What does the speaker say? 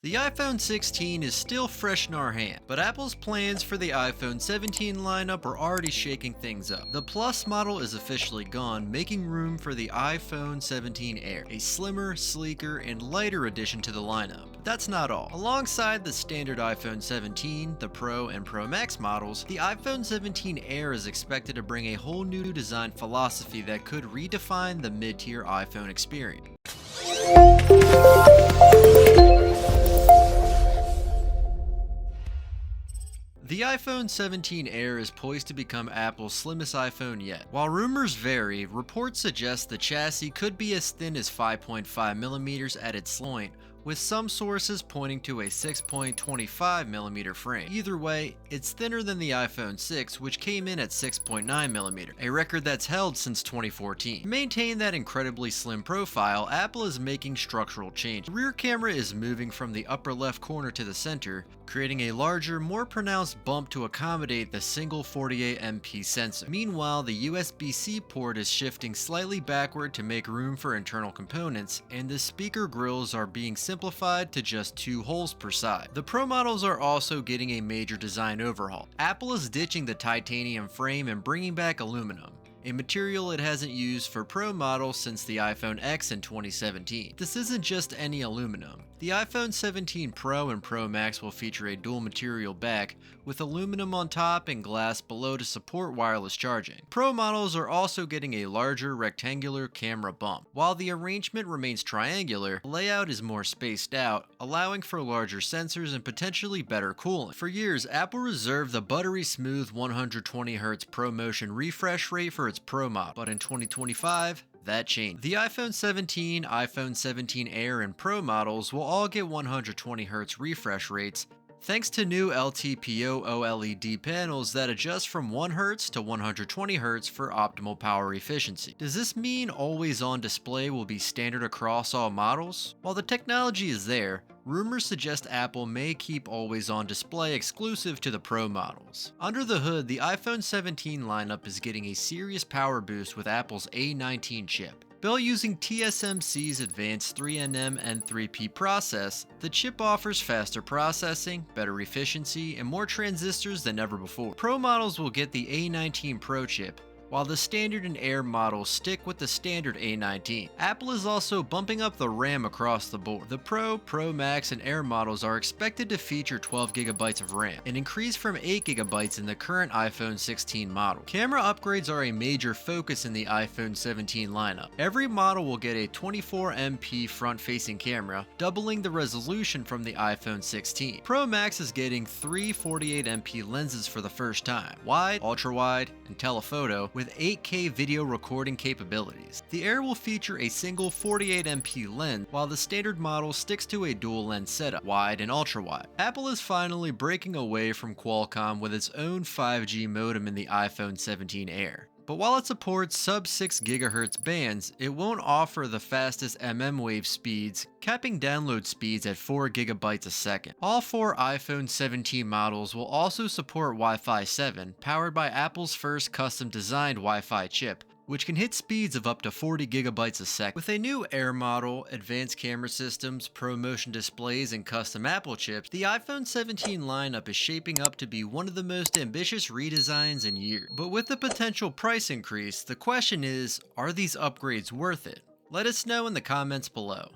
The iPhone 16 is still fresh in our hand, but Apple's plans for the iPhone 17 lineup are already shaking things up. The Plus model is officially gone, making room for the iPhone 17 Air, a slimmer, sleeker, and lighter addition to the lineup. But that's not all. Alongside the standard iPhone 17, the Pro and Pro Max models, the iPhone 17 Air is expected to bring a whole new design philosophy that could redefine the mid-tier iPhone experience. The iPhone 17 Air is poised to become Apple's slimmest iPhone yet. While rumors vary, reports suggest the chassis could be as thin as 5.5mm at its point, with some sources pointing to a 6.25mm frame. Either way, it's thinner than the iPhone 6, which came in at 6.9mm, a record that's held since 2014. To maintain that incredibly slim profile, Apple is making structural changes. The rear camera is moving from the upper left corner to the center, creating a larger, more pronounced bump to accommodate the single 48MP sensor. Meanwhile, the USB-C port is shifting slightly backward to make room for internal components, and the speaker grills are being simplified to just 2 holes per side. The Pro models are also getting a major design overhaul. Apple is ditching the titanium frame and bringing back aluminum, a material it hasn't used for Pro models since the iPhone X in 2017. This isn't just any aluminum. The iPhone 17 Pro and Pro Max will feature a dual material back, with aluminum on top and glass below to support wireless charging. Pro models are also getting a larger rectangular camera bump. While the arrangement remains triangular, the layout is more spaced out, allowing for larger sensors and potentially better cooling. For years, Apple reserved the buttery smooth 120Hz ProMotion refresh rate for its Pro model, but in 2025, that changed. The iPhone 17, iPhone 17 Air, and Pro models will all get 120Hz refresh rates, thanks to new LTPO OLED panels that adjust from 1Hz to 120Hz for optimal power efficiency. Does this mean always-on display will be standard across all models? While the technology is there, rumors suggest Apple may keep always-on display exclusive to the Pro models. Under the hood, the iPhone 17 lineup is getting a serious power boost with Apple's A19 chip. Built using TSMC's advanced 3nm N3P process, the chip offers faster processing, better efficiency, and more transistors than ever before. Pro models will get the A19 Pro chip, while the standard and Air models stick with the standard A19. Apple is also bumping up the RAM across the board. The Pro, Pro Max, and Air models are expected to feature 12GB of RAM, an increase from 8GB in the current iPhone 16 model. Camera upgrades are a major focus in the iPhone 17 lineup. Every model will get a 24MP front-facing camera, doubling the resolution from the iPhone 16. Pro Max is getting 3 48MP lenses for the first time, wide, ultra-wide, and telephoto, with 8K video recording capabilities. The Air will feature a single 48MP lens, while the standard model sticks to a dual lens setup, wide and ultra-wide. Apple is finally breaking away from Qualcomm with its own 5G modem in the iPhone 17 Air. But while it supports sub-6 GHz bands, it won't offer the fastest mmWave speeds, capping download speeds at 4 GB a second. All 4 iPhone 17 models will also support Wi-Fi 7, powered by Apple's first custom-designed Wi-Fi chip, which can hit speeds of up to 40 GB a second. With a new Air model, advanced camera systems, ProMotion displays, and custom Apple chips, the iPhone 17 lineup is shaping up to be one of the most ambitious redesigns in years. But with the potential price increase, the question is, are these upgrades worth it? Let us know in the comments below.